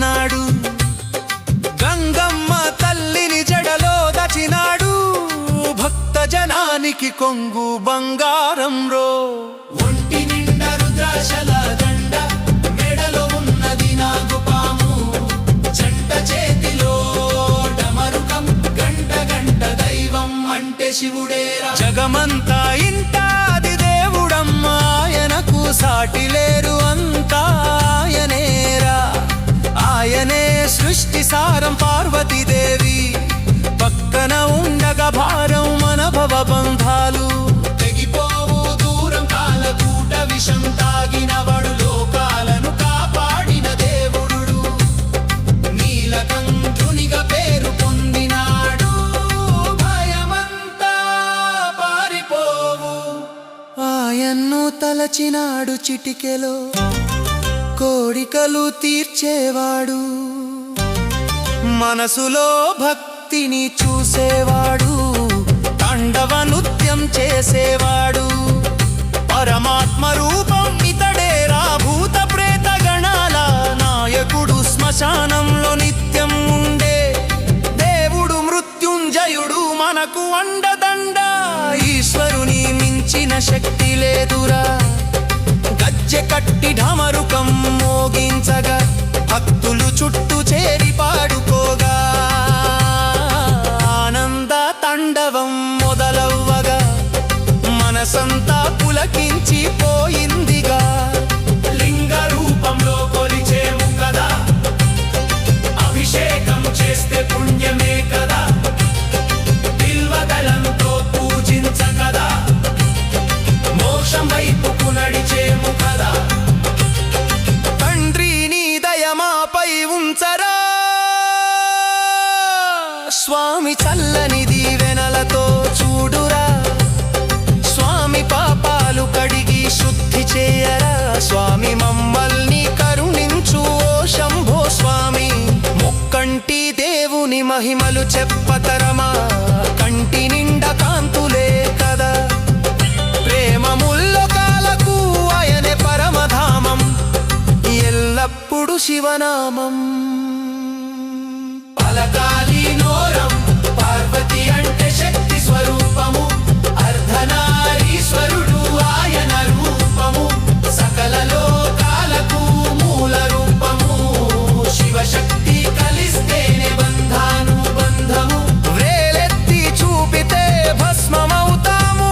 ఉన్నాడు. గంగమ్మ తల్లిని జడలో దచినాడు. భక్త జనానికి కొంగు బంగారం రో. ఒంటి నిండా రుద్రాక్షల దండ, మెడలో ఉన్నది నాగుపాము, జంట చేతిలో డమరుకం, గంట గంట దైవం అంటే శివుడేరా. జగమంతా ఇంటాది దేవుడమ్మ, ఆయనకు సాటి లేరు అంతా ఆయనేరా. ఆయనే సృష్టి సారం పార్వతీదేవి, పక్కన ఉండగా భారం మన భవబంధాలు. తెగిపోవు దూరం కాలకూట విషం తాగినవాడు, లోకాలను కాపాడిన దేవుడు. నీలకంఠునిగా పేరు పొందినాడు, భయమంతా పారిపోవు. ఆయన్ను తలచినాడు చిటికెలో, కోరికలు తీర్చేవాడు. మనసులో భక్తిని చూసేవాడు, తాండవ నృత్యం చేసేవాడు. పరమాత్మ రూపం ఇతడేరా, భూత ప్రేత గణాల నాయకుడు. శ్మశానంలో నిత్యం ఉండే దేవుడు, మృత్యుంజయుడు మనకు అండదండ. ఈశ్వరుని మించిన శక్తి లేదురా. గజ్జె కట్టి ఢమరుకం మోగించగా, భక్తులు చుట్టూ చేరి పాడుకోగా, ఆనంద తాండవం మొదలవ్వగా, మనసంతా పులకించి పోయిందిగా. లింగ రూపంలో కొలిచేము కదా, అభిషేకం చేస్తే పుణ్యమే కదా. బిల్వదళంతో పూజించకదా, మోక్షం వైపుకు నడిచేము కదా. తండ్రి నీ దయమాపై ఉంచరా, స్వామి చల్లని దీవెనలతో చూడురా. స్వామి పాపాలు కడిగి శుద్ధి చేయరా. స్వామి మమ్మల్ని కరుణించు ఓ శంభో స్వామి. ముక్కంటి దేవుని మహిమలు చెప్పతరమా, కంటి నిండా కాంతులే కదా. ప్రేమ ముల్లోకాలకు ఆయనే పరమధామం, ఎల్లప్పుడు శివనామం. పలకాలి నోరం, పార్వతి అంటే శక్తి స్వరూపము. అర్ధనారీశ్వరుడు ఆయన రూపము, సకల లోకాలకు మూల రూపము. శివశక్తి కలిస్తేనే బంధానుబంధము. వ్రేలెత్తి చూపితే భస్మమవుతాము,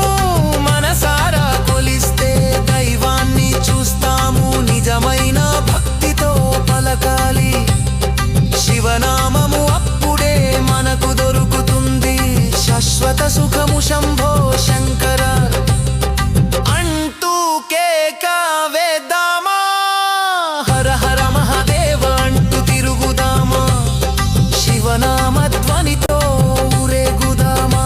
మనసారా కొలిస్తే దైవాన్ని చూస్తాము. నిజమైన భక్తితో పలకాలి శివనామము, అప్పుడే మనకు దొరుకుతుంది శాశ్వత సుఖము. శంభో శంకర అంటూ కేక వేద్దామా, హర హర మహాదేవ అంటూ తిరుగుదామా. శివనామ ధ్వనితో ఊరేగుదామా,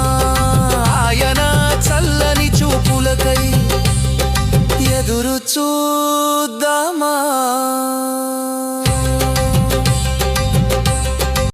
ఆయన చల్లని చూపులకై ఎదురు